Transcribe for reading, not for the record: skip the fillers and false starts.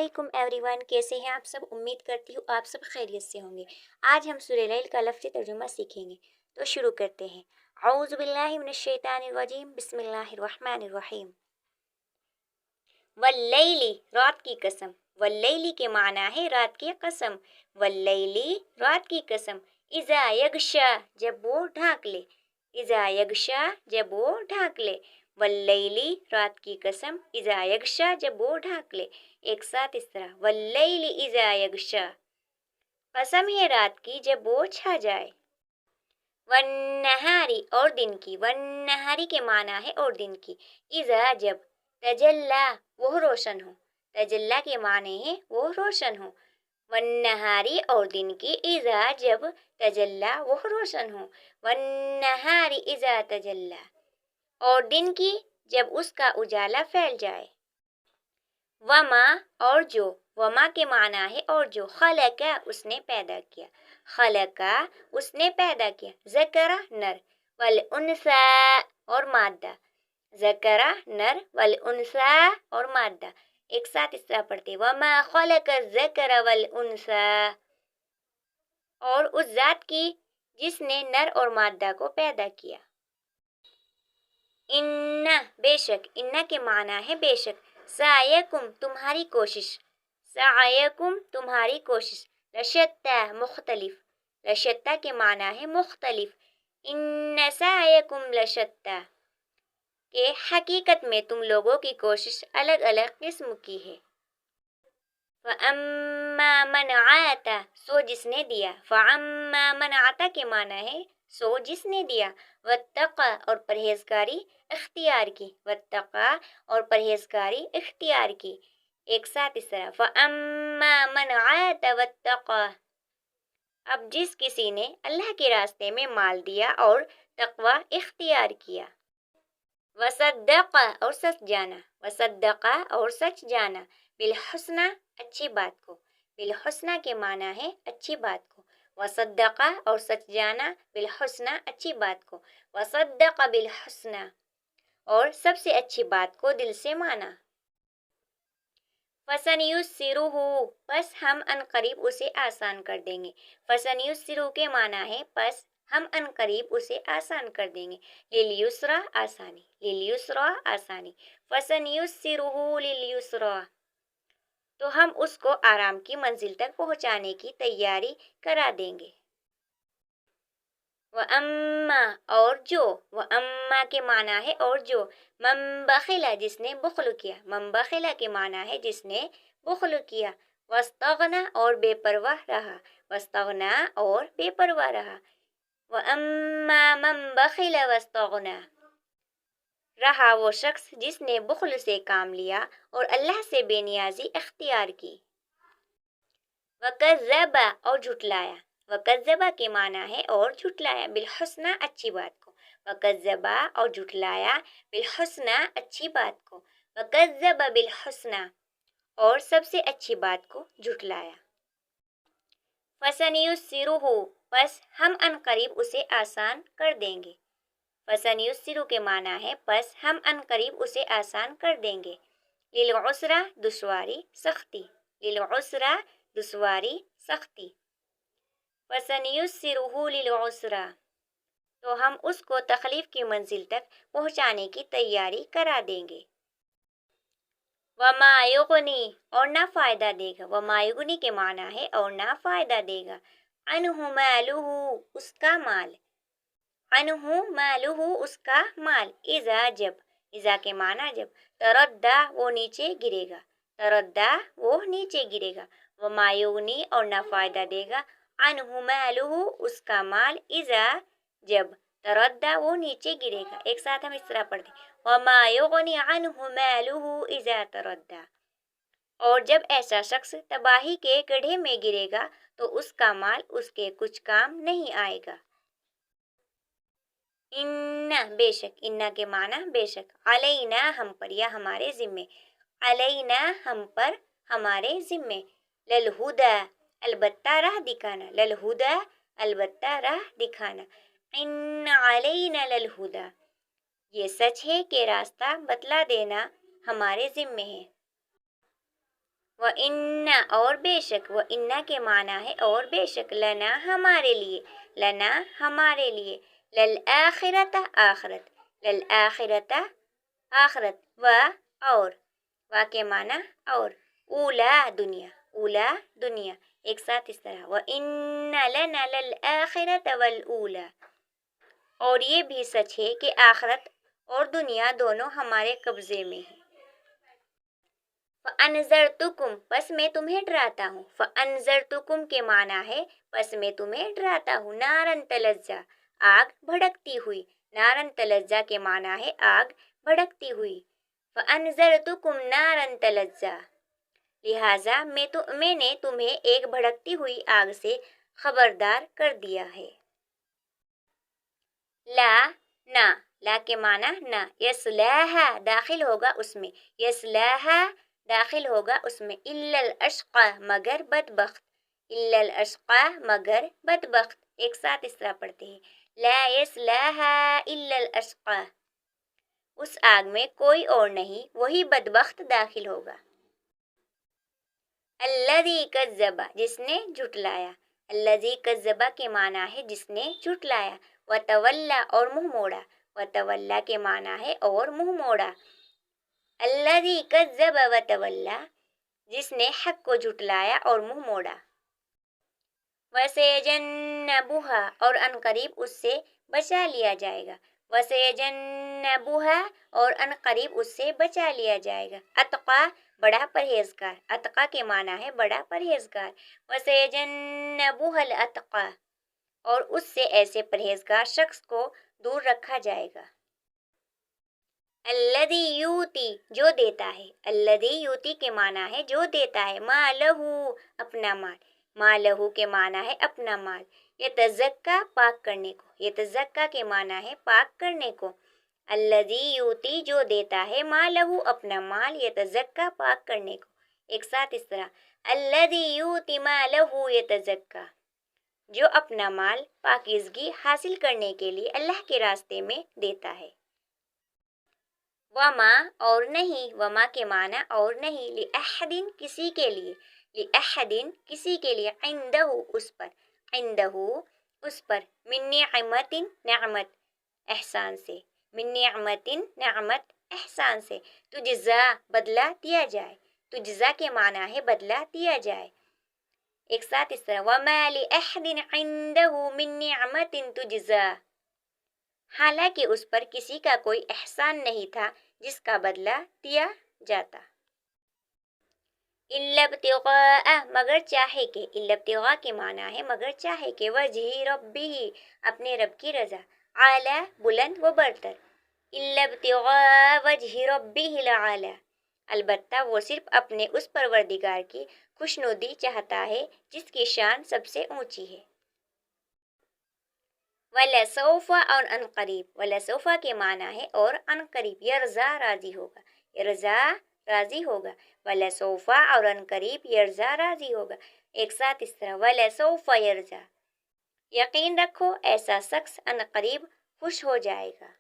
علیکم every one, کیسے ہیں آپ سب؟ امید کرتی ہوں آپ سب خیریت سے ہوں گے۔ آج ہم سورہ لیل کا لفظی ترجمہ سیکھیں گے، تو شروع کرتے ہیں۔ اعوذ باللہ من الشیطان الرجیم، بسم اللہ الرحمن الرحیم۔ واللیل، رات کی قسم۔ واللیل کے معنی ہے رات کی قسم۔ واللیل، رات کی قسم۔ اذا یغشا، جب وہ ڈھانک لے۔ اذا یغشا، جب وہ ڈھانک لے۔ واللیل، رات کی قسم۔ اذا یغشا، جب وہ ڈھانک لے۔ ایک ساتھ اس طرح، واللیل اذا یغشا، قسم ہے رات کی جب وہ چھا جائے۔ والنہاری، اور دن کی۔ والنہاری کے معنی ہے اور دن کی۔ اذا، جب۔ تجلا، وہ روشن ہو۔ تجلا کے معنی ہے وہ روشن ہو۔ والنہاری، اور دن کی۔ اذا، جب۔ تجلا، وہ روشن ہو۔ والنہاری اذا تجلا، اور دن کی جب اس کا اجالا پھیل جائے۔ وما، اور جو۔ وما کے معنی ہے اور جو۔ خلقا، اس نے پیدا کیا۔ خلقا، اس نے پیدا کیا۔ ذکر، نر۔ والانثی، اور مادہ۔ ذکر، نر۔ والانثی، اور مادہ۔ ایک ساتھ اس طرح پڑھتے، وما خلق الذکر والانثی، اور اس ذات کی جس نے نر اور مادہ کو پیدا کیا۔ ان، بے شک۔ ان کے معنی ہے بے شک۔ سعیکم، تمہاری کوشش۔ سعیکم، تمہاری کوشش۔ لشتی، مختلف۔ لشتی کے معنی ہے مختلف۔ ان سعیکم لشتی، کہ حقیقت میں تم لوگوں کی کوشش الگ الگ قسم کی ہے۔ فَأَمَّا مَنْ عَاطَى، سو جس نے دیا۔ فَأَمَّا مَنْ عَاطَى کے معنی ہے سو جس نے دیا۔ وَاتَّقَى، اور پرہیزگاری اختیار کی۔ وَاتَّقَى، اور پرہیزگاری اختیار کی۔ ایک ساتھ اس طرح، فَأَمَّا مَنْ عَاطَى وَاتَّقَى، اب جس کسی نے اللہ کے راستے میں مال دیا اور تقوی اختیار کیا۔ وَصَدَّقَ، اور سچ جانا۔ وَصَدَّقَ، اور سچ جانا۔ بالحسنى، اچھی بات کو۔ بالحسنى کے معنی ہے اچھی بات کو۔ وصدق، اور سچ جانا۔ بالحسنى، اچھی بات کو۔ وصدق بالحسنى، اور سب سے اچھی بات کو دل سے مانا۔ فَسَنُيَسِّرُهُ، پس ہم ان قریب اسے آسان کر دیں گے۔ فَسَنُيَسِّرُهُ کے معنی ہے پس ہم ان قریب اسے آسان کر دیں گے۔ لِلْيُسْرَى، آسانی۔ لِلْيُسْرَى، آسانی۔ فَسَنُيَسِّرُهُ لِلْيُسْرَى، تو ہم اس کو آرام کی منزل تک پہنچانے کی تیاری کرا دیں گے۔ وَأَمَّا، اور جو۔ وَأَمَّا کے معنی ہے اور جو۔ مَن بَخِلَ، جس نے بخل کیا۔ مَن بَخِلَ کے معنی ہے جس نے بخل کیا۔ وَاسْتَغْنَى، اور بے پرواہ رہا۔ وَاسْتَغْنَى، اور بے پرواہ رہا۔ وَأَمَّا مَن بَخِلَ وَاسْتَغْنَى، رہا وہ شخص جس نے بخل سے کام لیا اور اللہ سے بے نیازی اختیار کی۔ وَكَذَّبَ، اور جھٹلایا۔ وَكَذَّبَ کے معنی ہے اور جھٹلایا۔ بالحسنى، اچھی بات کو۔ وَكَذَّبَ، اور جھٹلایا۔ بالحسنى، اچھی بات کو۔ وَكَذَّبَ بالحسنى، اور سب سے اچھی بات کو جھٹلایا۔ فَسَنُيَسِّرُهُ، پس ہم ان قریب اسے آسان کر دیں گے۔ فَسَنُيَسِّرُهُ کے معنی ہے پس ہم ان قریب اسے آسان کر دیں گے۔ لِلْعُسْرَى، دشواری، سختی۔ لِلْعُسْرَى، دشواری، سختی۔ فَسَنُيَسِّرُهُ لِلْعُسْرَى، تو ہم اس کو تکلیف کی منزل تک پہنچانے کی تیاری کرا دیں گے۔ وَمَا يُغْنِي، اور نہ فائدہ دے گا۔ وَمَا يُغْنِي کے معنی ہے اور نہ فائدہ دے گا۔ عَنْهُ مَالُهُ، اس کا مال۔ عَنْهُ مَالُهُ، اس کا مال۔ اذا، جب۔ اذا کے معنی جب۔ تردّى، وہ نیچے گرے گا۔ تردّى، وہ نیچے گرے گا۔ وَمَا يُغْنِي، اور نہ فائدہ دے گا۔ عَنْهُ مَالُهُ، اس کا مال۔ اذا، جب۔ تردّى، وہ نیچے گرے گا۔ ایک ساتھ ہم اس طرح پڑھتے ہیں، وَمَا يُغْنِي عَنْهُ مَالُهُ اذا تردّى، اور جب ایسا شخص تباہی کے گڑھے میں گرے گا تو اس کا مال اس کے کچھ کام نہیں آئے گا۔ ان، بے شک۔ ان کے معنی بے شک۔ علینا، ہم پر یا ہمارے ذمے۔ علینا، ہم پر، ہمارے ذمے۔ للہدی، البتہ راہ دکھانا۔ للہدی، البتہ راہ دکھانا۔ ان علینا للہدی، یہ سچ ہے کہ راستہ بتلا دینا ہمارے ذمے ہے۔ وَإِنَّ اور بے شک، وَإِنَّ کے معنی ہے اور بے شک، لنا ہمارے لیے، لنا ہمارے لیے، للآخرۃ آخرت، للآخرۃ آخرت، اور کے معنی اور، اولا دنیا، اولا دنیا، ایک ساتھ اس طرح، وَإِنَّ لَنَا لَلْآخِرَةَ وَالْأُولَى، اور یہ بھی سچ ہے کہ آخرت اور دنیا دونوں ہمارے قبضے میں ہیں۔ فَأَنذَرْتُكُمْ پس میں تمہیں ڈراتا ہوں، فَأَنذَرْتُكُمْ کے معنی ہے پس میں تمہیں ڈراتا ہوں، نارن تلظیٰ آگ بھڑکتی ہوئی، نارن تلظیٰ کے معنی ہے آگ بھڑکتی ہوئی، فَأَنذَرْتُكُمْ نَارًا تَلَظَّىٰ لہٰذا میں نے تمہیں ایک بھڑکتی ہوئی آگ سے خبردار کر دیا ہے۔ لا نہ، لا کے معنی نہ، یصلاھا داخل ہوگا اس میں، یصلاھا داخل ہوگا اس میں، الا الاشقی مگر بدبخت، الا الاشقی مگر بدبخت، ایک ساتھ اس طرح پڑھتے ہیں، لا یصلاھا الا الاشقی، اس آگ میں کوئی اور نہیں وہی بدبخت داخل ہوگا۔ الذی کذب جس نے جھٹلایا، الذی کذب کے معنی ہے جس نے جھٹلایا، وتولی اور منہ موڑا، وتولی کے معنی ہے اور منہ موڑا، الذی کذب وتولی جس نے حق کو جھٹلایا اور منہ موڑا، وسیجنبھا اور عنقریب اس سے بچا لیا جائے گا، وسیجنبھا اور عنقریب اس سے بچا لیا جائے گا، اتقی بڑا پرہیزگار، اتقی کے معنی ہے بڑا پرہیزگار، وسیجنبھا الاتقی اور اس سے ایسے پرہیزگار شخص کو دور رکھا جائے گا۔ الذی یؤتی جو دیتا ہے، الذی یؤتی کے معنی ہے جو دیتا ہے، مالہ اپنا مال، مالہ کے معنی ہے اپنا مال، یتزکی پاک کرنے کو، یتزکی کے معنی ہے پاک کرنے کو، الذی یؤتی جو دیتا ہے، مالہ اپنا مال، یتزکی پاک کرنے کو، ایک ساتھ اس طرح، الذی یؤتی مالہ یتزکی جو اپنا مال پاکیزگی حاصل کرنے کے لیے اللہ کے راستے میں دیتا ہے۔ وما اور نہیں، وما کے معنی اور نہیں، لأحد کسی کے لیے، لأحد کسی کے لیے، عندہ اس پر، عندہ اس پر، من نعمت نعمت احسان سے، من نعمت نعمت احسان سے، تجزا بدلہ دیا جائے، تجزا کے معنی ہے بدلہ دیا جائے، ایک ساتھ اس طرح، وما لأحد عنده من نعمت تجزا حالانکہ اس پر کسی کا کوئی احسان نہیں تھا جس کا بدلہ دیا جاتا، الا ابتغاء مگر چاہے کہ، الا ابتغاء کے معنی ہے مگر چاہے کہ، وجہ ربہ اپنے رب کی رضا، اعلی بلند و برتر، الا ابتغاء وجہ ربہ الاعلی البتہ وہ صرف اپنے اس پروردگار کی خوشنودی چاہتا ہے جس کی شان سب سے اونچی ہے۔ وَلَسَوْفَ اور عنقریب، وَلَسَوْفَ کے معنی ہے اور عنقریب، یرضا راضی ہوگا، یرضا راضی ہوگا، وَلَسَوْفَ اور عنقریب یرضا راضی ہوگا، ایک ساتھ اس طرح، وَلَسَوْفَ یرضا یقین رکھو ایسا شخص عنقریب خوش ہو جائے گا۔